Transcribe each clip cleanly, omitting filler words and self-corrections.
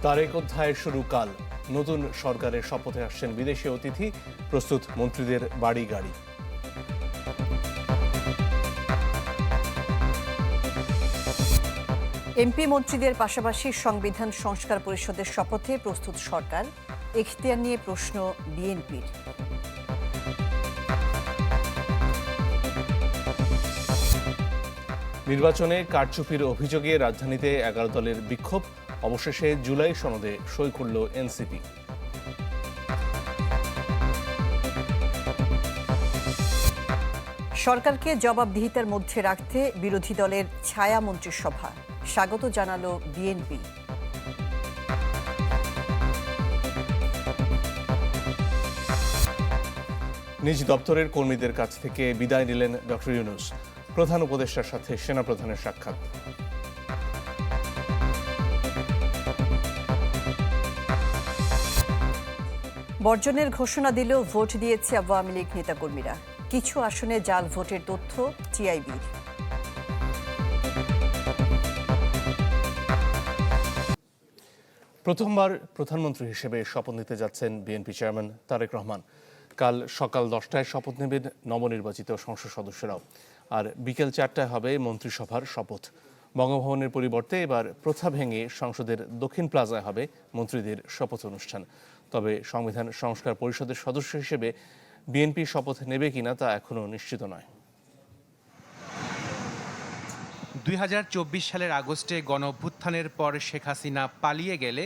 তারেক অধ্যায়ের শুরু কাল। নতুন সরকারের শপথে আসছেন বিদেশি অতিথি, প্রস্তুত মন্ত্রীদের বাড়ি গাড়ি। এমপি মন্ত্রীদের পাশাপাশি সংবিধান সংস্কার পরিষদের শপথে প্রস্তুত সরকার, এখতিয়ার নিয়ে প্রশ্ন বিএনপির। নির্বাচনে কারচুপির অভিযোগে রাজধানীতে 11 দলের বিক্ষোভ, অবশেষে জুলাই সনদে সই করল এনসিপি। সরকারকে জবাবদিহিতার মধ্যে রাখতে বিরোধী দলের ছায়া মন্ত্রিসভা, স্বাগত জানালো বিএনপি। নিজ দপ্তরের কর্মীদের কাছ থেকে বিদায় নিলেন ডক্টর ইউনূস। প্রধান উপদেষ্টার সাথে সেনাপ্রধানের সাক্ষাৎ। বর্জনের ঘোষণা দিলেও ভোট দিয়েছে আওয়ামী লীগ নেতাকর্মীরা। কিছু আসনে জাল ভোটের তথ্য টিআইবির। প্রথমবার প্রধানমন্ত্রী হিসেবে শপথ নিতে যাচ্ছেন বিএনপি চেয়ারম্যান তারেক রহমান। কাল সকাল 10টায় শপথ নেবেন নবনির্বাচিত সংসদ সদস্যরাও, আর বিকেল 4টায় হবে মন্ত্রিসভার শপথ। বঙ্গভবনের পরিবর্তে এবার প্রথা ভেঙে সংসদের দক্ষিণ প্লাজায় হবে মন্ত্রীদের শপথ অনুষ্ঠান। তবে সংবিধান সংস্কার পরিষদের সদস্য হিসেবে বিএনপি শপথ নেবে কিনা তা এখনও নিশ্চিত নয়। 2024 সালের আগস্টে গণঅভ্যুত্থানের পর শেখ হাসিনা পালিয়ে গেলে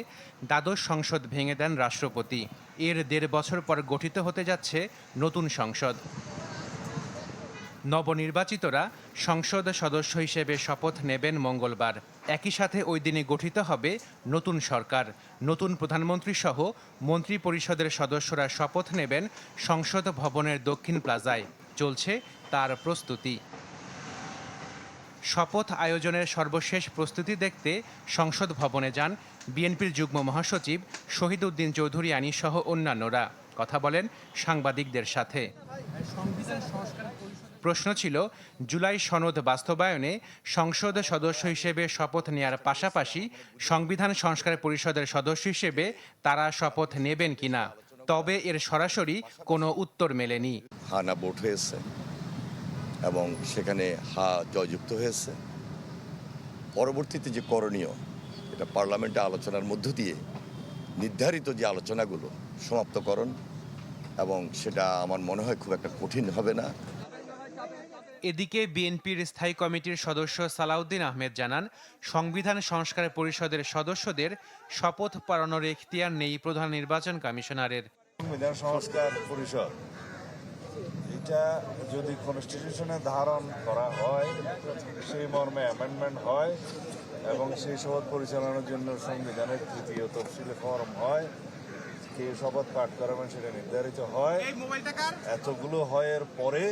দ্বাদশ সংসদ ভেঙে দেন রাষ্ট্রপতি। এর 1.5 বছর পর গঠিত হতে যাচ্ছে নতুন সংসদ। নবনির্বাচিতরা সংসদ সদস্য হিসেবে শপথ নেবেন মঙ্গলবার। একই সাথে ওই দিনে গঠিত হবে নতুন সরকার। নতুন প্রধানমন্ত্রী সহ মন্ত্রী পরিষদের সদস্যরা শপথ নেবেন সংসদ ভবনের দক্ষিণ প্লাজায়। চলছে তার প্রস্তুতি। শপথ আয়োজনের সর্বশেষ প্রস্তুতি দেখতে সংসদ ভবনে যান বিএনপির যুগ্ম মহাসচিব শহীদ উদ্দিন চৌধুরী আনী সহ অন্যান্যরা। কথা বলেন সাংবাদিকদের সাথে। প্রশ্ন ছিল, জুলাই সনদ বাস্তবায়নে সংসদ সদস্য হিসেবে শপথ নেয়ার পাশাপাশি সংবিধান সংস্কার পরিষদের সদস্য হিসেবে তারা শপথ নেবেন কিনা। তবে এর সরাসরি কোনো উত্তর মেলেনি। হানা ভোট হয়েছে এবং সেখানে জয়যুক্ত হয়েছে। পরবর্তীতে যে করণীয়, এটা পার্লামেন্টে আলোচনার মধ্য দিয়ে নির্ধারিত যে আলোচনাগুলো সমাপ্তকরণ, এবং সেটা আমার মনে হয় খুব একটা কঠিন হবে না। এদিকে বিএনপির স্থায়ী কমিটির সদস্য সালাউদ্দিন আহমেদ জানান, সংবিধান সংস্কার পরিষদের সদস্যদের শপথ পড়ানোর এখতিয়ার নেই প্রধান নির্বাচন কমিশনারের। সংবিধান সংস্কার পরিষদ এটা যদি কনস্টিটিউশনে ধারণ করা হয়, সেই মর্মে অ্যামেন্ডমেন্ট হয় এবং সেই শপথ পরিচালনার জন্য সংবিধানের 3য় তফসিলে ফরম হয়, কে শপথ পাঠ করাবেন সেটা নির্ধারিত হয়। এতগুলো হয়ের পরে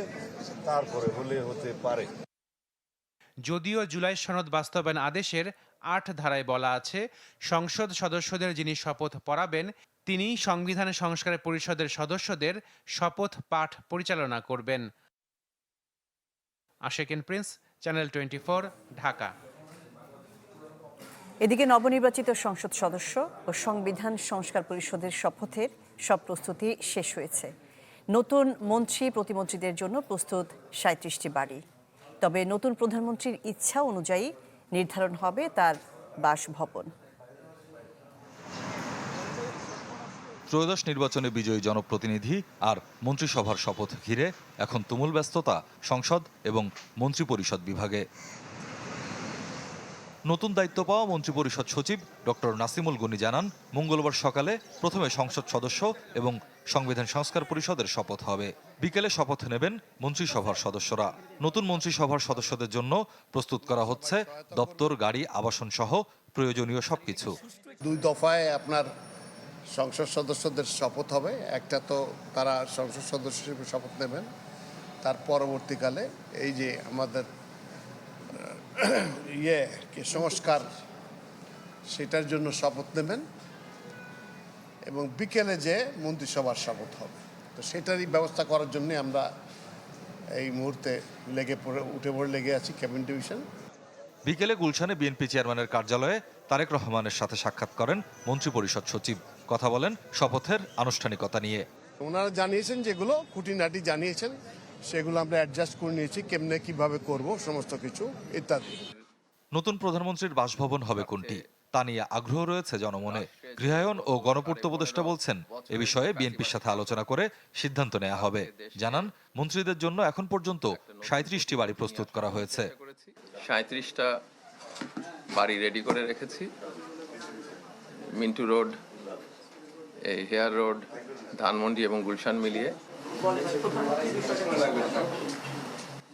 তারপরে হলে হতে পারে। যদিও জুলাই সনদ বাস্তবায়ন আদেশের 8 ধারায় বলা আছে, সংসদ সদস্যদের যিনি শপথ পড়াবেন তিনি সংবিধান সংস্কার পরিষদের সদস্যদের শপথ পাঠ পরিচালনা করবেন। আশেকিন প্রিন্স, চ্যানেল 24, ঢাকা। এদিকে নবনির্বাচিত সংসদ সদস্য ও সংবিধান সংস্কার পরিষদের শপথের সব প্রস্তুতি শেষ হয়েছে। নতুন মন্ত্রী প্রতিমন্ত্রীদের জন্য প্রস্তুত 37টি বাড়ি। তবে নতুন প্রধানমন্ত্রীর ইচ্ছা অনুযায়ী নির্ধারণ হবে তার বাসভবন। ত্রয়োদশ নির্বাচনে বিজয়ী জনপ্রতিনিধি আর মন্ত্রিসভার শপথ ঘিরে এখন তুমুল ব্যস্ততা সংসদ এবং মন্ত্রিপরিষদ বিভাগে। নতুন দায়িত্ব পাওয়া মন্ত্রিপরিষদ সচিব ডক্টর নাসিমুল গনি জানান, মঙ্গলবার সকালে প্রথমে সংসদ সদস্য এবং সংবিধান সংস্কার পরিষদের শপথ হবে। বিকেলে শপথ নেবেন মন্ত্রিসভার সদস্যরা। নতুন মন্ত্রিসভার সদস্যদের জন্য প্রস্তুত করা হচ্ছে দপ্তর, গাড়ি, আবাসন সহ প্রয়োজনীয় সবকিছু। 2 দফায় আপনার সংসদ সদস্যদের শপথ হবে। একটা তো তারা সংসদ সদস্য হিসেবে শপথ নেবেন, তার পরবর্তীকালে এই যে আমাদের সংস্কার, সেটার জন্য শপথ নেবেন এবং বিকেলে যে মন্ত্রিসভার শপথ হবে। তো সেটারই ব্যবস্থা করার জন্য আমরা এই মুহূর্তে উঠে পড়ে লেগে আছি ক্যাবিনেট ডিভিশন। বিকেলে গুলশানে বিএনপি চেয়ারম্যানের কার্যালয়ে তারেক রহমানের সাথে সাক্ষাৎ করেন মন্ত্রিপরিষদ সচিব। কথা বলেন শপথের আনুষ্ঠানিকতা নিয়ে। ওনারা জানিয়েছেন, যেগুলো খুঁটিনাটি জানিয়েছেন সেগুলো আমরা অ্যাডজাস্ট করে নিয়েছি, কেমনে কিভাবে করব সমস্ত কিছু ইত্যাদি। নতুন প্রধানমন্ত্রীর বাসভবন হবে কোনটি তা নিয়ে আগ্রহ রয়েছে জনমনে। গৃহায়ন ও গণপূর্ত উপদেষ্টা বলছেন, এ বিষয়ে বিএনপির সাথে আলোচনা করে সিদ্ধান্ত নেওয়া হবে। জানান, মন্ত্রীদের জন্য এখন পর্যন্ত 37টি বাড়ি প্রস্তুত করা হয়েছে। 37টা বাড়ি রেডি করে রেখেছি। মিন্টু রোড, এই হেয়ার রোড, ধানমন্ডি এবং গুলশান মিলিয়ে।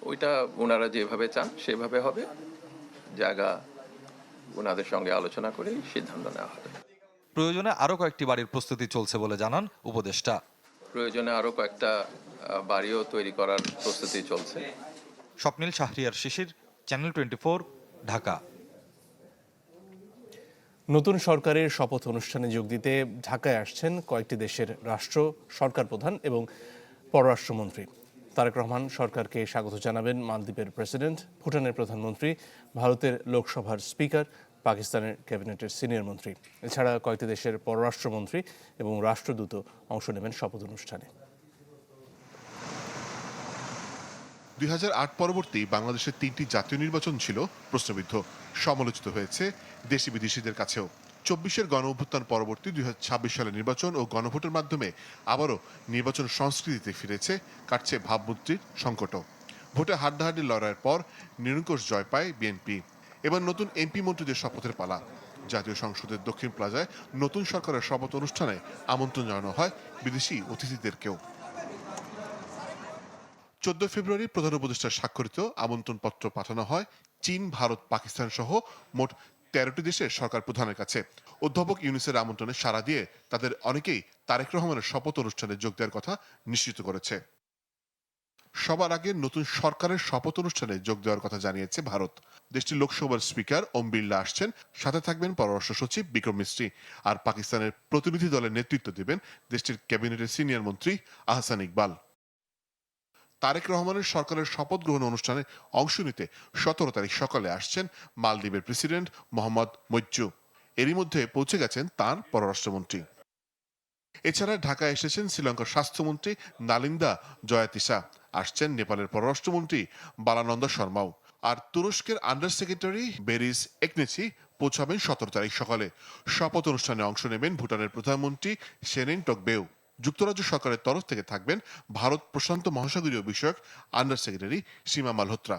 ওইটা ওনারা যেভাবে চান সেভাবে হবে। জায়গা ওনাদের সঙ্গে আলোচনা করে সিদ্ধান্ত নেওয়া হবে। প্রয়োজনে আরও কয়েকটি বাড়ির প্রস্তুতি চলছে বলে জানান উপদেষ্টা। প্রয়োজনে আরও কয়েকটা বাড়িও তৈরি করার প্রস্তুতি চলছে। স্বপ্নিল শাহরিয়ার শিশির, চ্যানেল 24, ঢাকা। নতুন সরকারের শপথ অনুষ্ঠানে যোগ দিতে ঢাকায় আসছেন কয়েকটি দেশের রাষ্ট্র সরকার প্রধান এবং পররাষ্ট্রমন্ত্রী। তারেক রহমান সরকারকে স্বাগত জানাবেন মালদ্বীপের প্রেসিডেন্ট, ভুটানের প্রধানমন্ত্রী, ভারতের লোকসভার স্পিকার, পাকিস্তানের ক্যাবিনেটের সিনিয়র মন্ত্রী। এছাড়া কয়েকটি দেশের পররাষ্ট্রমন্ত্রী এবং রাষ্ট্রদূত অংশ নেবেন শপথ অনুষ্ঠানে। 2008 পরবর্তী বাংলাদেশের 3টি জাতীয় নির্বাচন ছিল প্রশ্নবিদ্ধ, সমালোচিত হয়েছে দেশি বিদেশিদের কাছেও। 24-এর গণ অভ্যুত্থান পরবর্তী 2026 সালের নির্বাচন ও গণভোটের মাধ্যমে আবারও নির্বাচন সংস্কৃতিতে ফিরেছে, কাটছে ভাবমূর্তির সংকটও। ভোটে হাড্ডাহাড্ডি লড়াইয়ের পর নিরঙ্কুশ জয় পায় বিএনপি। এবার নতুন এমপি মন্ত্রীদের শপথের পালা। জাতীয় সংসদের দক্ষিণ প্লাজায় নতুন সরকারের শপথ অনুষ্ঠানে আমন্ত্রণ জানানো হয় বিদেশি অতিথিদেরকেও। 14 ফেব্রুয়ারি প্রধান উপদেষ্টার স্বাক্ষরিত আমন্ত্রণপত্র পাঠানো হয় চীন, ভারত, পাকিস্তান সহ মোট 13টি দেশের সরকার প্রধানের কাছে। অধ্যাপক ইউনূসের আমন্ত্রণে সাড়া দিয়ে তাদের অনেকেই তারেক রহমানের শপথ অনুষ্ঠানে যোগ দেওয়ার কথা নিশ্চিত করেছে। সবার আগে নতুন সরকারের শপথ অনুষ্ঠানে যোগ দেওয়ার কথা জানিয়েছে ভারত। দেশটির লোকসভার স্পিকার ওম বিড়লা আসছেন, সাথে থাকবেন পররাষ্ট্র সচিব বিক্রম মিস্ত্রি। আর পাকিস্তানের প্রতিনিধি দলের নেতৃত্ব দেবেন দেশটির ক্যাবিনেটের সিনিয়র মন্ত্রী আহসান ইকবাল। তারেক রহমানের সরকারের শপথ গ্রহণ অনুষ্ঠানে অংশ নিতে 17 তারিখ সকালে আসছেন মালদ্বীপের প্রেসিডেন্ট মোহাম্মদ মইজ্জু। এরই মধ্যে পৌঁছে গেছেন তাঁর পররাষ্ট্রমন্ত্রী। এছাড়া ঢাকায় এসেছেন শ্রীলঙ্কার স্বাস্থ্যমন্ত্রী নালিন্দা জয়াতিসা, আসছেন নেপালের পররাষ্ট্রমন্ত্রী বালানন্দ শর্মাও। আর তুরস্কের আন্ডার সেক্রেটারি বেরিস একনেচি পৌঁছাবেন 17 তারিখ সকালে। শপথ অনুষ্ঠানে অংশ নেবেন ভুটানের প্রধানমন্ত্রী শেরিন টকবেও। যুক্তরাজ্য সরকারের তরফ থেকে থাকবেন ভারত প্রশান্ত মহাসাগরীয় বিষয়ক আন্ডার সেক্রেটারি সীমা মালহোত্রা।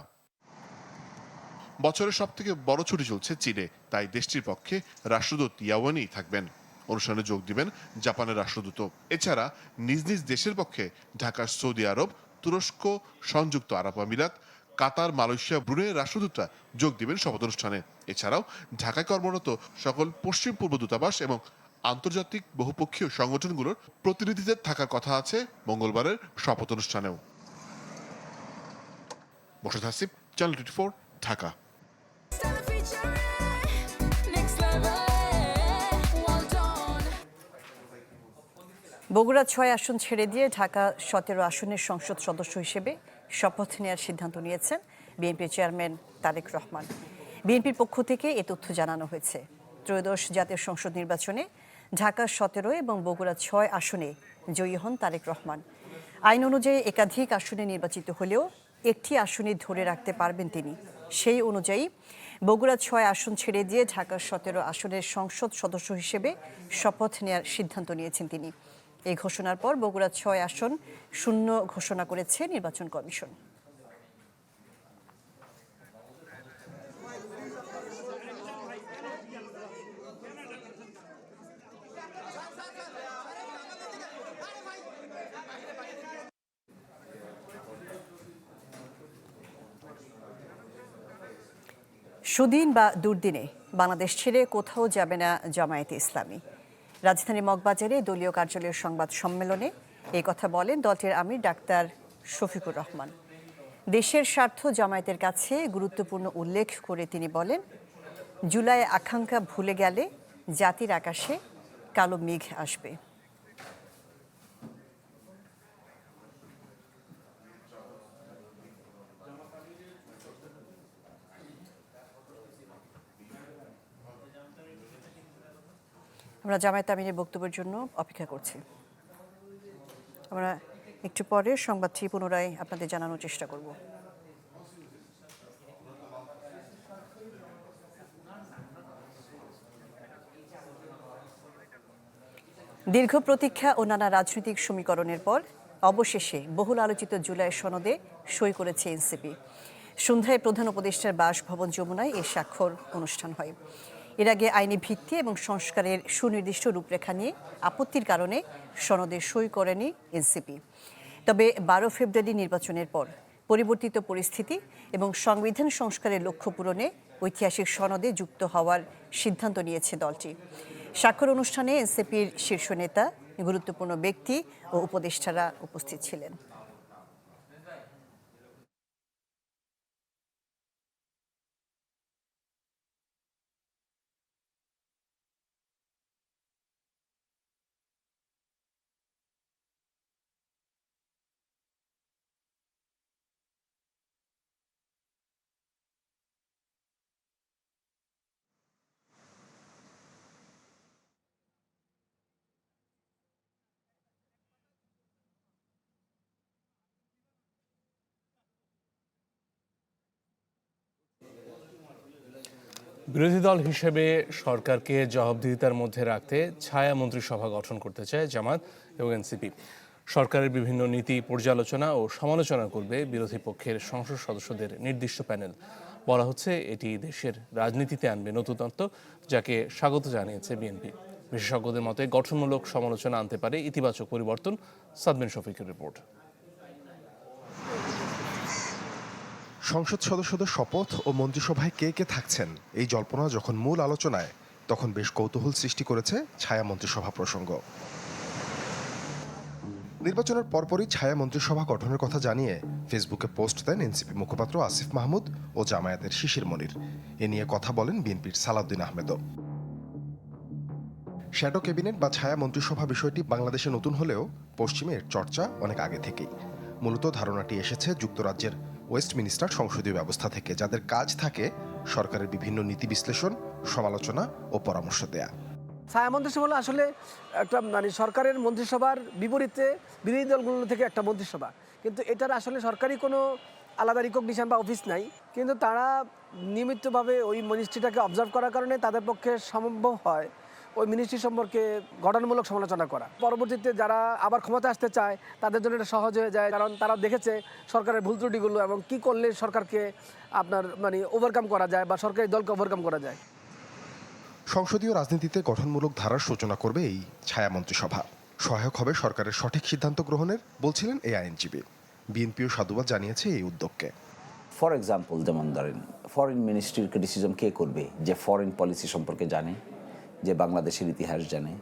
বছরের সবথেকে বড় ছুটি চলছে চীনে, তাই দেশটির পক্ষে রাষ্ট্রদূত ইয়াওয়ানি থাকবেন। অনুষ্ঠানে যোগ দিবেন জাপানের রাষ্ট্রদূত। এছাড়া নিজ নিজ দেশের পক্ষে ঢাকার সৌদি আরব, তুরস্ক, সংযুক্ত আরব আমিরাত, কাতার, মালয়েশিয়া, ব্রুনেইয়ের রাষ্ট্রদূতরা যোগ দিবেন শপথ অনুষ্ঠানে। এছাড়াও ঢাকায় কর্মরত সকল পশ্চিম পূর্ব দূতাবাস এবং আন্তর্জাতিক বহুপক্ষীয় সংগঠনগুলোর প্রতিনিধিদের থাকার কথা আছে মঙ্গলবারের শপথ অনুষ্ঠানেও। মোর্শেদ হাসিব, চ্যানেল 24, ঢাকা। বগুড়া 6 আসন ছেড়ে দিয়ে ঢাকা 17 আসনের সংসদ সদস্য হিসেবে শপথ নেওয়ার সিদ্ধান্ত নিয়েছেন বিএনপি চেয়ারম্যান তারেক রহমান। বিএনপির পক্ষ থেকে এ তথ্য জানানো হয়েছে। ত্রয়োদশ জাতীয় সংসদ নির্বাচনে ঢাকা 17 এবং বগুড়া 6 আসনে জয়ী হন তারেক রহমান। আইন অনুযায়ী একাধিক আসনে নির্বাচিত হলেও একটি আসনে ধরে রাখতে পারবেন তিনি। সেই অনুযায়ী বগুড়া 6 আসন ছেড়ে দিয়ে ঢাকা 17 আসনের সংসদ সদস্য হিসেবে শপথ নেওয়ার সিদ্ধান্ত নিয়েছেন তিনি। এই ঘোষণার পর বগুড়া 6 আসন শূন্য ঘোষণা করেছে নির্বাচন কমিশন। সুদিন বা দুর্দিনে বাংলাদেশ ছেড়ে কোথাও যাবে না জামায়াতে ইসলামী। রাজধানীর মগবাজারে দলীয় কার্যালয়ের সংবাদ সম্মেলনে এই কথা বলেন দলটির আমির ডাক্তার শফিকুর রহমান। দেশের স্বার্থ জামায়াতের কাছে গুরুত্বপূর্ণ উল্লেখ করে তিনি বলেন, জুলাই আকাঙ্ক্ষা ভুলে গেলে জাতির আকাশে কালো মেঘ আসবে। আমরা জামায়াত আমিরের বক্তব্যের জন্য অপেক্ষা করছি। আমরা একটু পরে সংবাদটি পুনরায় আপনাদের জানানোর চেষ্টা করব। দীর্ঘ প্রতীক্ষা ও নানা রাজনৈতিক সমীকরণের পর অবশেষে বহুল আলোচিত জুলাই সনদে সই করেছে এনসিপি। সন্ধ্যায় প্রধান উপদেষ্টার বাসভবন যমুনায় এর স্বাক্ষর অনুষ্ঠান হয়। এর আগে আইনি ভিত্তি এবং সংস্কারের সুনির্দিষ্ট রূপরেখা নিয়ে আপত্তির কারণে সনদে সই করেনি এনসিপি। তবে 12 ফেব্রুয়ারি নির্বাচনের পর পরিবর্তিত পরিস্থিতি এবং সংবিধান সংস্কারের লক্ষ্য পূরণে ঐতিহাসিক সনদে যুক্ত হওয়ার সিদ্ধান্ত নিয়েছে দলটি। স্বাক্ষর অনুষ্ঠানে এনসিপির শীর্ষ নেতা, গুরুত্বপূর্ণ ব্যক্তি ও উপদেষ্টারা উপস্থিত ছিলেন। বিরোধী দল হিসেবে সরকারকে জবাবদিহিতার মধ্যে রাখতে ছায়া মন্ত্রিসভা গঠন করতে চায় জামায়াত এবং এনসিপি। সরকারের বিভিন্ন নীতি পর্যালোচনা ও সমালোচনা করবে বিরোধী পক্ষের সংসদ সদস্যদের নির্দিষ্ট প্যানেল। বলা হচ্ছে এটি দেশের রাজনীতিতে আনবে নতুনত্ব, যাকে স্বাগত জানিয়েছে বিএনপি। বিশেষজ্ঞদের মতে গঠনমূলক সমালোচনা আনতে পারে ইতিবাচক পরিবর্তন। সাদবিন শফিকের রিপোর্ট। সংসদ সদস্যদের শপথ ও মন্ত্রিসভায় কে কে থাকছেন এই জল্পনা যখন মূল আলোচনায়, তখন বেশ কৌতূহল সৃষ্টি করেছে ছায়া মন্ত্রিসভা প্রসঙ্গ। নির্বাচনের পরপরই ছায়া মন্ত্রিসভা গঠনের কথা জানিয়ে ফেসবুকে পোস্ট দেন এনসিপি মুখপাত্র আসিফ মাহমুদ ও জামায়াতের শিশির মনির। এ নিয়ে কথা বলেন বিএনপির সালাউদ্দিন আহমেদও। শ্যাডো ক্যাবিনেট বা ছায়া মন্ত্রিসভা বিষয়টি বাংলাদেশে নতুন হলেও পশ্চিমে এর চর্চা অনেক আগে থেকেই। মূলত ধারণাটি এসেছে যুক্তরাজ্যের ওয়েস্টমিনিস্টার সংসদীয় ব্যবস্থা থেকে, যাদের কাজ থাকে সরকারের বিভিন্ন নীতি বিশ্লেষণ, সমালোচনা ও পরামর্শ দেয়া। ছায়া মন্ত্রিসভা হলো আসলে একটা সরকারের মন্ত্রিসভার বিপরীতে বিরোধী দলগুলো থেকে একটা মন্ত্রিসভা, কিন্তু এটার আসলে সরকারি কোনো আলাদা রিকগনিশন বা অফিস নাই, কিন্তু তারা নিয়মিতভাবে ওই মিনিস্ট্রিটাকে অবজার্ভ করার কারণে তাদের পক্ষে সম্ভব হয় ওই মিনিস্ট্রি সম্পর্কে গঠনমূলক সমালোচনা করা। পরবর্তীতে যারা আবার ক্ষমতা আসতে চায় তাদের জন্য এটা সহজ হয়ে যায়, কারণ তারা দেখেছে সরকারের ভুল ত্রুটিগুলো এবং কি করলে সরকারকে ওভারকাম করা যায় বা সরকারি দলকে ওভারকাম করা যায়। সংসদীয় রাজনীতিতে গঠনমূলক ধারার সূচনা করবে এই ছায়া মন্ত্রিসভা। সহায়ক হবে সরকারের সঠিক সিদ্ধান্ত গ্রহণের, বলছিলেন এই আইনজীবী। বিএনপিও সাধুবাদ জানিয়েছে এই উদ্যোগকে। ফর এক্সাম্পল, যেমন ধরেন ফরেন মিনিস্ট্রির ক্রিটিসিজম কে করবে? যে ফরেন পলিসি সম্পর্কে জানে, যে বাংলাদেশের ইতিহাস জানে,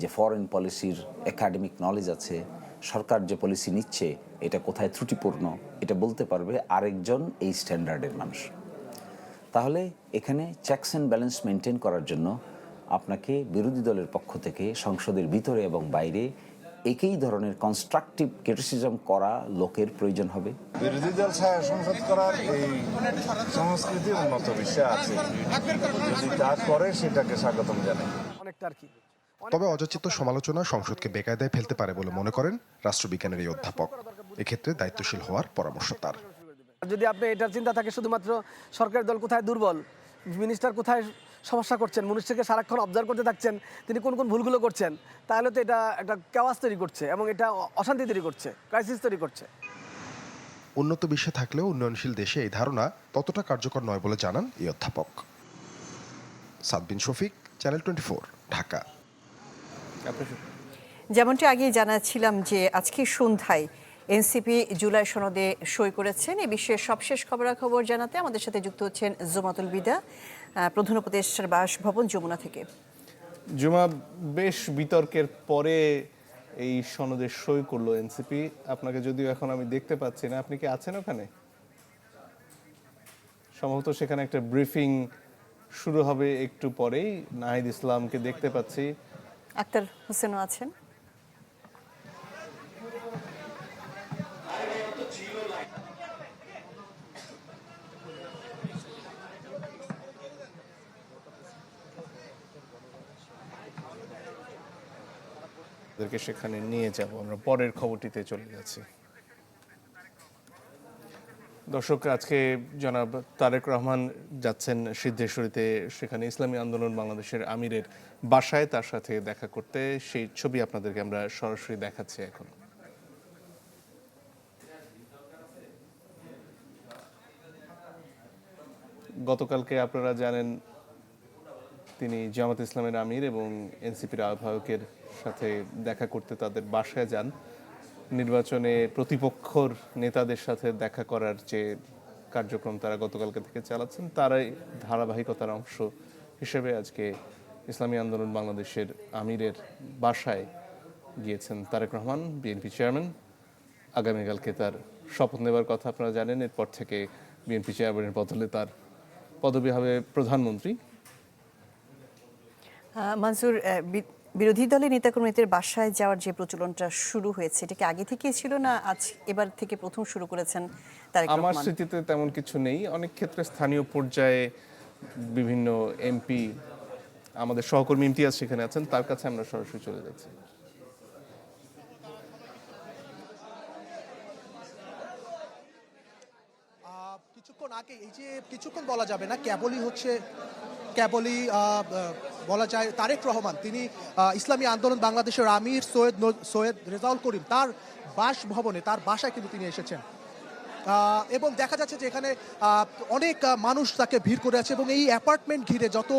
যে ফরেন পলিসির একাডেমিক নলেজ আছে, সরকার যে পলিসি নিচ্ছে এটা কোথায় ত্রুটিপূর্ণ এটা বলতে পারবে আরেকজন এই স্ট্যান্ডার্ডের মানুষ। তাহলে এখানে চেকস অ্যান্ড ব্যালেন্স মেনটেন করার জন্য আপনাকে বিরোধী দলের পক্ষ থেকে সংসদের ভিতরে এবং বাইরে একই ধরনের কনস্ট্রাকটিভ ক্রিটিসিজম করা লোকের প্রয়োজন হবে। বিরোধী দল ছায়া সংসদ করার এই সংস্কৃতি উন্নত বিশ্বে আছে, যদি তা করে সেটাকে স্বাগতম জানাই। অনেকটা আর কি। তবে অযাচিত সমালোচনা সংসদকে বেকায়দায় ফেলতে পারে বলে মনে করেন রাষ্ট্রবিজ্ঞানের এই অধ্যাপক। এক্ষেত্রে দায়িত্বশীল হওয়ার পরামর্শ তার। যদি আপনি এটার চিন্তা থাকে শুধুমাত্র সরকারি দল কোথায় দুর্বল, মিনিস্টার কোথায় সমস্যা করছেন, মিনিস্টারকে সারাক্ষণ অবজার্ভ করতে থাকছেন তিনি কোন কোন ভুলগুলো করছেন, তাহলে তো এটা একটা কেওয়াস তৈরি করছে এবং এটা অশান্তি তৈরি করছে, ক্রাইসিস তৈরি করছে। উন্নত বিশ্বে থাকলেও উন্নয়নশীল দেশে এই ধারণা ততটা কার্যকর নয় বলে জানান এই অধ্যাপক। সাদবিন শফিক, চ্যানেল 24, ঢাকা। যেমনটি আগেই জানাচ্ছিলাম যে আজকে সন্ধ্যায় এনসিপি জুলাই সনদে সই করেছেন। এই বিষয়ে সবশেষ খবরাখবর জানাতে আমাদের সাথে যুক্ত হচ্ছেন জুমাতুল বিদা, প্রধান উপদেষ্টার বাসভবন যমুনা থেকে। জুমা, বেশ বিতর্কের পরে এই সনদে সই করলো এনসিপি। আপনাকে যদিও এখন আমি দেখতে পাচ্ছি না, আপনি কি আছেন ওখানে? সম্ভবত সেখানে একটা ব্রিফিং শুরু হবে একটু পরেই। নাহিদ ইসলামকে দেখতে পাচ্ছি, আক্তার হোসেনও আছেন। তাদেরকে সেখানে নিয়ে যাব। আমরা পরের খবরটিতে চলে যাচ্ছি। দর্শক, আজকে জনাব তারেক রহমান যাচ্ছেন সিদ্ধেশ্বরীতে, সেখানে ইসলামী আন্দোলন বাংলাদেশের আমিরের বাসায় তার সাথে দেখা করতে। সেই ছবি আপনাদেরকে আমরা সরাসরি দেখাচ্ছি এখন। গতকালকে আপনারা জানেন তিনি জামাত ইসলামের আমির এবং এনসিপির আহ্বায়কের সাথে দেখা করতে তাদের বাসায় যান। নির্বাচনে প্রতিপক্ষর নেতাদের সাথে দেখা করার যে কার্যক্রম তারা গতকালকে থেকে চালাচ্ছেন, তারাই ধারাবাহিকতার অংশ হিসেবে আজকে ইসলামী আন্দোলন বাংলাদেশের আমিরের বাসায় গিয়েছেন তারেক রহমান, বিএনপি চেয়ারম্যান। আগামীকালকে তার শপথ নেবার কথা আপনারা জানেন। এরপর থেকে বিএনপি চেয়ারম্যানের বদলে তার পদবি হবে প্রধানমন্ত্রী। মনসুর, বিরোধী দলের নেতাকর্মীদের বাসায় যাওয়ার যে প্রচলনটা শুরু হয়েছে, এটা কি আগে থেকেই ছিল না আজ এবার থেকে প্রথম শুরু করেছেন তারেক রহমান? আমার স্মৃতিতে তেমন কিছু নেই। অনেক ক্ষেত্রে স্থানীয় পর্যায়ে বিভিন্ন এমপি, আমাদের সহকর্মী ইমতিয়াজ সেখানে আছেন, তার কাছে আমরা সরাসরি চলে যাচ্ছি। কিছুক্ষণ আগে, এই যে কিছুক্ষণ বলা যাবে না, কেবলই বলা যায় তারেক রহমান তিনি ইসলামী আন্দোলন বাংলাদেশের আমির সৈয়দ রেজাউল করিম তার বাসভবনে, তার বাসায় কিন্তু তিনি এসেছেন এবং দেখা যাচ্ছে যে এখানে অনেক মানুষ তাকে ভিড় করে আছে এবং এই অ্যাপার্টমেন্ট ঘিরে যত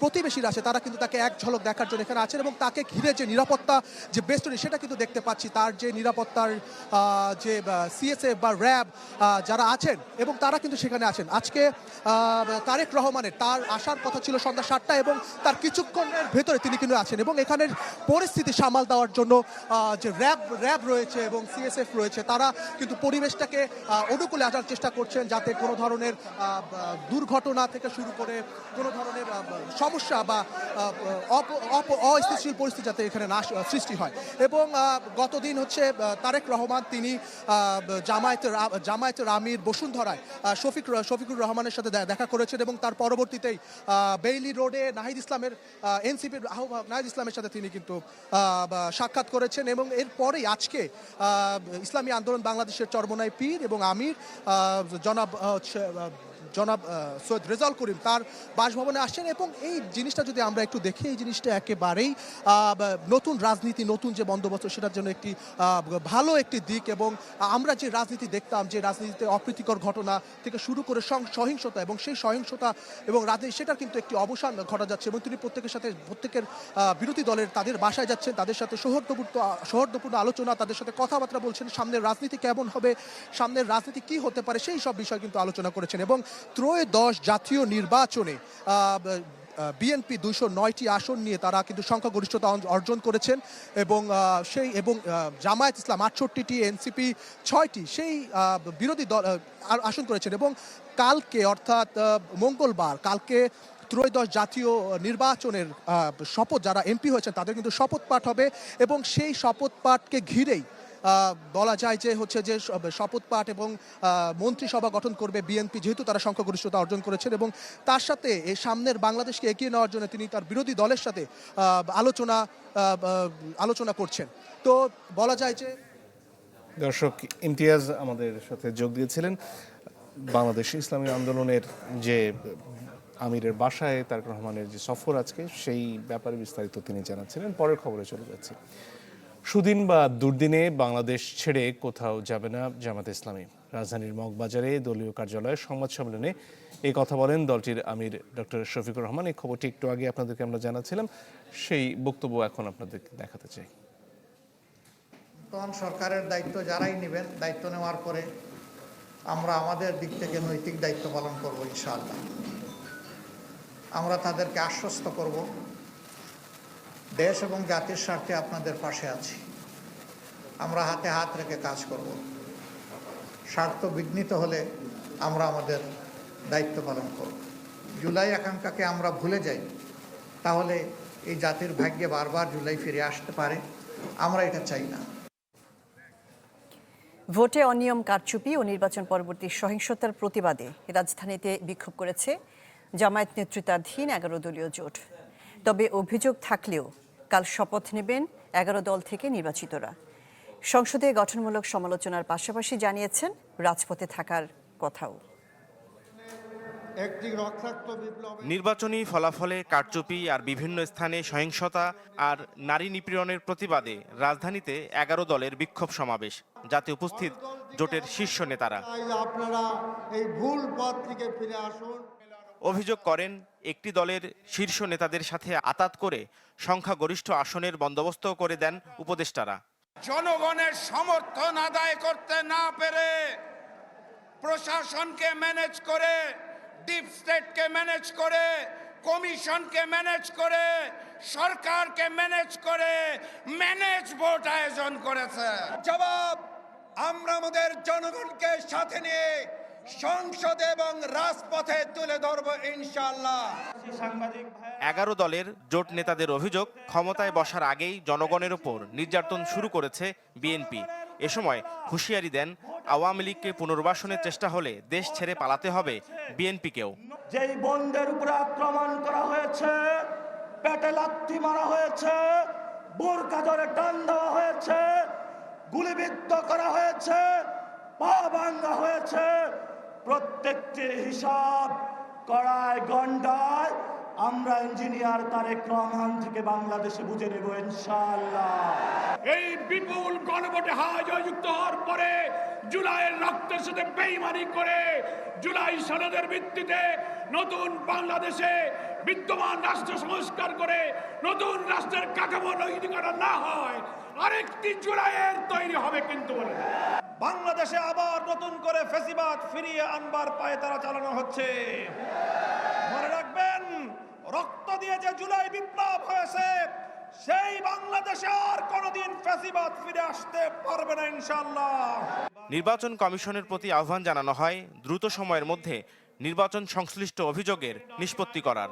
প্রতিবেশীরা আছে তারা কিন্তু তাকে এক ঝলক দেখার জন্য এখানে আছেন এবং তাকে ঘিরে যে নিরাপত্তা যে বেষ্টনী সেটা কিন্তু দেখতে পাচ্ছি। তার যে নিরাপত্তার যে সিএসএফ বা র্যাব যারা আছেন এবং তারা কিন্তু সেখানে আছেন। আজকে তারেক রহমানের তার আসার কথা ছিল সন্ধ্যা 7টা এবং তার কিছুক্ষণের ভেতরে তিনি কিন্তু আছেন এবং এখানের পরিস্থিতি সামাল দেওয়ার জন্য যে র্যাব রয়েছে এবং সিএসএফ রয়েছে তারা কিন্তু পরিবেশটাকে অনুকূলে আসার চেষ্টা করছেন, যাতে কোনো ধরনের দুর্ঘটনা থেকে শুরু করে কোনো ধরনের সমস্যা বা অস্থিতিশীল পরিস্থিতি যাতে এখানে না সৃষ্টি হয়। এবং গতদিন হচ্ছে তারেক রহমান তিনি জামায়াতের আমির বসুন্ধরায় শফিকুর রহমানের সাথে দেখা করেছেন এবং তার পরবর্তীতেই বেইলি রোডে নাহিদ ইসলামের এনসিপির আহ্বায়ক নাহিদ ইসলামের সাথে তিনি কিন্তু সাক্ষাৎ করেছেন এবং এরপরেই আজকে ইসলামী আন্দোলন বাংলাদেশের চরমোনাই পীর এবং আমির জনাব সৈয়দ রেজাউল করিম তার বাসভবনে আসছেন। এবং এই জিনিসটা যদি আমরা একটু দেখি, এই জিনিসটা একেবারেই নতুন রাজনীতি, নতুন যে বন্দোবস্ত সেটার জন্য একটি ভালো একটি দিক। এবং আমরা যে রাজনীতি দেখতাম, যে রাজনীতিতে অপ্রীতিকর ঘটনা থেকে শুরু করে সহিংসতা এবং সেই সহিংসতা এবং রাজনীতি, সেটার কিন্তু একটি অবসান ঘটা যাচ্ছে এবং তিনি প্রত্যেকের বিরোধী দলের তাদের বাসায় যাচ্ছেন, তাদের সাথে সৌহার্দ্যপূর্ণ আলোচনা, তাদের সাথে কথাবার্তা বলছেন, সামনের রাজনীতি কেমন হবে, সামনের রাজনীতি কি হতে পারে সেই সব বিষয় কিন্তু আলোচনা করেছেন। এবং ত্রয়োদশ জাতীয় নির্বাচনে বিএনপি 209টি আসন নিয়ে তারা কিন্তু সংখ্যাগরিষ্ঠতা অর্জন করেছেন এবং জামায়াত ইসলাম 68টি, এনসিপি 6টি সেই বিরোধী দল আসন করেছেন। এবং কালকে অর্থাৎ মঙ্গলবার কালকে ত্রয়োদশ জাতীয় নির্বাচনের শপথ যারা এমপি হয়েছেন তাদের কিন্তু শপথ পাঠ হবে এবং সেই শপথ পাঠকে ঘিরেই বলা যায় যে হচ্ছে যে শপথ পাঠ এবং মন্ত্রিসভা গঠন করবে বিএনপি, যেহেতু তারা সংখ্যাগরিষ্ঠতা অর্জন করেছেন এবং তার সাথে এই সামনের বাংলাদেশকে এগিয়ে নেওয়ার জন্য তিনি তার বিরোধী দলের সাথে আলোচনা করছেন। তো বলা যায় যে দর্শক, ইমতিয়াজ আমাদের সাথে যোগ দিয়েছিলেন। বাংলাদেশ ইসলামী আন্দোলনের যে আমিরের বাসায় তারেক রহমানের যে সফর আজকে, সেই ব্যাপারে বিস্তারিত তিনি জানাচ্ছিলেন। পরের খবরে চলে যাচ্ছি। সুদিন বা দুর্দিনে বাংলাদেশ ছেড়ে কোথাও যাবে না জামাত ইসলামী। রাজধানীর মগবাজারে দলীয় কার্যালয়ে সংবাদ সম্মেলনে এই কথা বলেন দলটির আমির ডক্টর শফিকুর রহমান। এই খবরটি একটু আগে আপনাদেরকে আমরা জানাচ্ছিলাম, সেই বক্তব্য এখন আপনাদেরকে দেখাতে চাই। তখন সরকারের দায়িত্ব যারাই নেবেন, দায়িত্ব নেওয়ার পরে আমরা আমাদের দিক থেকে নৈতিক দায়িত্ব পালন করব ইনশাআল্লাহ। আমরা তাদেরকে আশ্বস্ত করব দেশ এবং জাতির স্বার্থে আপনাদের পাশে আছি। আমরা হাতে হাত রেখে কাজ করব। স্বার্থ বিঘ্নিত হলে আমরা আমাদের দায়িত্ব পালন করব। জুলাই আকাঙ্ক্ষাকে আমরা ভুলে যাই, তাহলে এই জাতির ভাগ্যে বারবার জুলাই ফিরে আসতে পারে। আমরা এটা চাই না। ভোটে অনিয়ম, কারচুপি ও নির্বাচন পরবর্তী সহিংসতার প্রতিবাদে রাজধানীতে বিক্ষোভ করেছে জামায়াত নেতৃত্বাধীন 11 দলীয় জোট। তবে অভিযোগ থাকলেও কাল শপথ নেবেন 11 দল থেকে নির্বাচিতরা। সংসদে গঠনমূলক সমালোচনার পাশাপাশি জানিয়েছেন রাজপথে থাকার কথাও। নির্বাচনী ফলাফলে কারচুপি আর বিভিন্ন স্থানে সহিংসতা আর নারী নিপীড়নের প্রতিবাদে রাজধানীতে 11 দলের বিক্ষোভ সমাবেশ, যাতে উপস্থিত জোটের শীর্ষ নেতারা। আপনারা এই ভুল পথ থেকে ফিরে আসুন। অভিযোগ করেন একটি দলের শীর্ষ নেতাদের সাথে আতাত করে সংখ্যাগরিষ্ঠ আসনের বন্দোবস্ত করে দেন উপদেষ্টারা। জনগণের সমর্থন আদায় করতে না পেরে প্রশাসনকে ম্যানেজ করে, ডিপ স্টেটকে ম্যানেজ করে, কমিশনকে ম্যানেজ করে, সরকারকে ম্যানেজ করে ম্যানেজ ভোট আয়োজন করেছে। জবাব আমরা আমাদের জনগণকে সাথে নিয়ে সংসদে এবং রাজপথে তুলে ধরব ইনশাআল্লাহ। 11 দলের জোট নেতাদের অভিযোগ, ক্ষমতায় বসার আগেই জনগণের উপর নির্যাতন শুরু করেছে বিএনপি। এ সময় হুঁশিয়ারি দেন, আওয়ামী লীগকে পুনর্বাসনের চেষ্টা হলে দেশ ছেড়ে পালাতে হবে বিএনপিকেও। যেই বন্ধের উপরে আক্রমণ করা হয়েছে, পেটে লাথি মারা হয়েছে, বোরকা ধরে টান দেওয়া হয়েছে, গুলিবিদ্ধ করা হয়েছে, পা ভাঙা হয়েছে, প্রত্যেকটির হিসাব কড়ায় গন্ডায় আমরা ইঞ্জিনিয়ার তারেক রহমান থেকে বাংলাদেশে বুঝে নেব ইনশাআল্লাহ। এই বিপুল গণভোটে জয়যুক্ত হওয়ার পরে জুলাইয়ের রক্তের সাথে বেইমানি করে জুলাই সনদের ভিত্তিতে নতুন বাংলাদেশে বিদ্যমান রাষ্ট্র সংস্কার করে নতুন রাষ্ট্রের কাঠামো নৈতিকতা না হয় আরেকটি জুলাইয়ের তৈরি হবে। কিন্তু বাংলাদেশে আবার নতুন করে ফ্যাসিবাদ ফিরিয়ে আনবার পায়ে তারা চালানো হচ্ছে। মনে রাখবেন, রক্ত দিয়ে যে জুলাই বিপ্লব হয়েছে, সেই বাংলাদেশে আর কোনোদিন ফ্যাসিবাদ ফিরে আসতে পারবে না ইনশাআল্লাহ। নির্বাচন কমিশনের প্রতি আহ্বান জানানো হয় দ্রুত সময়ের মধ্যে নির্বাচন সংশ্লিষ্ট অভিযোগের নিষ্পত্তি করার।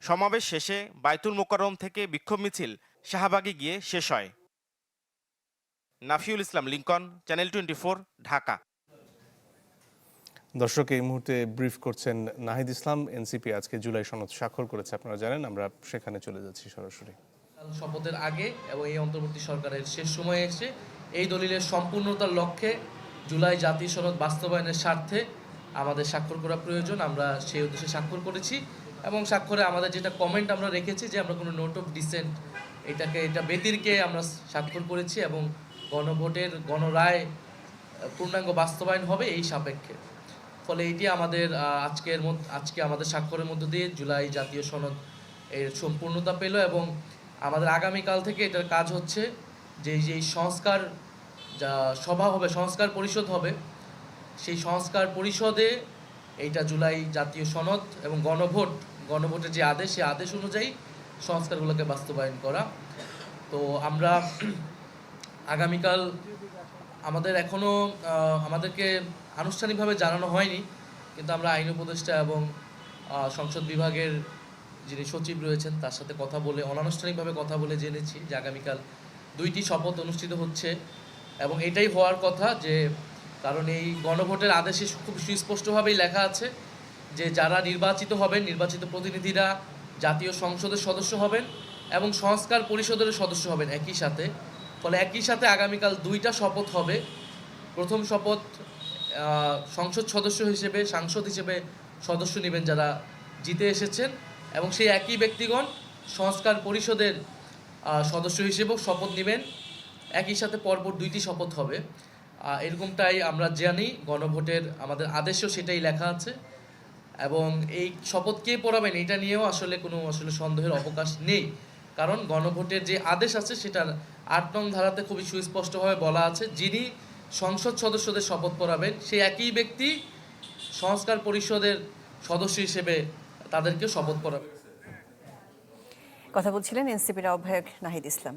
সমাবেশ শেষে বায়তুল মোকাররম থেকে বিক্ষোভ মিছিল শাহবাগে গিয়ে শেষ হয়। নাফিউল ইসলাম, লিংকন, চ্যানেল 24, ঢাকা। দর্শক, এই মুহূর্তে ব্রিফ করছেন নাহিদ ইসলাম। এনসিপি আজকে জুলাই সনদ স্বাক্ষর করেছে, আপনারা জানেন। আমরা সেখানে চলে যাচ্ছি সরাসরি। শপথের আগে এবং এই অন্তর্বর্তী সরকারের শেষ সময়ে এসে এই দলিলের সম্পূর্ণতার লক্ষ্যে জুলাই জাতীয় সনদ বাস্তবায়নের স্বার্থে আমাদের স্বাক্ষর করা প্রয়োজন। আমরা সেই উদ্দেশ্যে স্বাক্ষর করেছি এবং স্বাক্ষরে আমাদের যেটা কমেন্ট আমরা রেখেছি যে আমরা কোনো নোট অফ ডিসেন্ট এটা ব্যতিরকে আমরা স্বাক্ষর করেছি এবং গণভোটের গণরায় পূর্ণাঙ্গ বাস্তবায়ন হবে এই সাপেক্ষে। ফলে এটি আমাদের আজকে আমাদের স্বাক্ষরের মধ্য দিয়ে জুলাই জাতীয় সনদ এর সম্পূর্ণতা পেল এবং আমাদের আগামীকাল থেকে এটার কাজ হচ্ছে যে যেই সংস্কার যা সভা হবে, সংস্কার পরিষদ হবে, সেই সংস্কার পরিষদে এইটা জুলাই জাতীয় সনদ এবং গণভোটের যে আদেশ, সেই আদেশ অনুযায়ী সংস্কারগুলোকে বাস্তবায়ন করা। তো আমরা আগামীকাল আমাদের এখনও আমাদেরকে আনুষ্ঠানিকভাবে জানানো হয়নি, কিন্তু আমরা আইন উপদেষ্টা এবং সংসদ বিভাগের যিনি সচিব রয়েছেন তার সাথে কথা বলে, অনানুষ্ঠানিকভাবে কথা বলে জেনেছি যে আগামীকাল 2টি শপথ অনুষ্ঠিত হচ্ছে এবং এটাই হওয়ার কথা। যে কারণ এই গণভোটের আদেশে খুব সুস্পষ্টভাবেই লেখা আছে যে যারা নির্বাচিত হবেন, নির্বাচিত প্রতিনিধিরা জাতীয় সংসদের সদস্য হবেন এবং সংস্কার পরিষদের সদস্য হবেন একই সাথে। ফলে একই সাথে আগামীকাল 2টা শপথ হবে। প্রথম শপথ সংসদ সাংসদ হিসেবে সদস্য নেবেন যারা জিতে এসেছেন এবং সেই একই ব্যক্তিগণ সংস্কার পরিষদের সদস্য হিসেবেও শপথ নেবেন। একই সাথে পরপর 2টি শপথ হবে, এরকমটাই আমরা জানি। গণভোটের আমাদের আদেশেও সেটাই লেখা আছে এবং এই শপথ কে পড়াবেন এটা নিয়েও কোনো সন্দেহের অবকাশ নেই। কারণ গণভোটের যে আদেশ আছে সেটার 8 নং ধারাতে খুবই সুস্পষ্টভাবে বলা আছে যিনি সংসদ সদস্যদের শপথ পড়াবেন সেই একই ব্যক্তি সংস্কার পরিষদের সদস্য হিসেবে তাদেরকে শপথ পড়াবেন। কথা বলছিলেন এনসিপির আহ্বায়ক নাহিদ ইসলাম।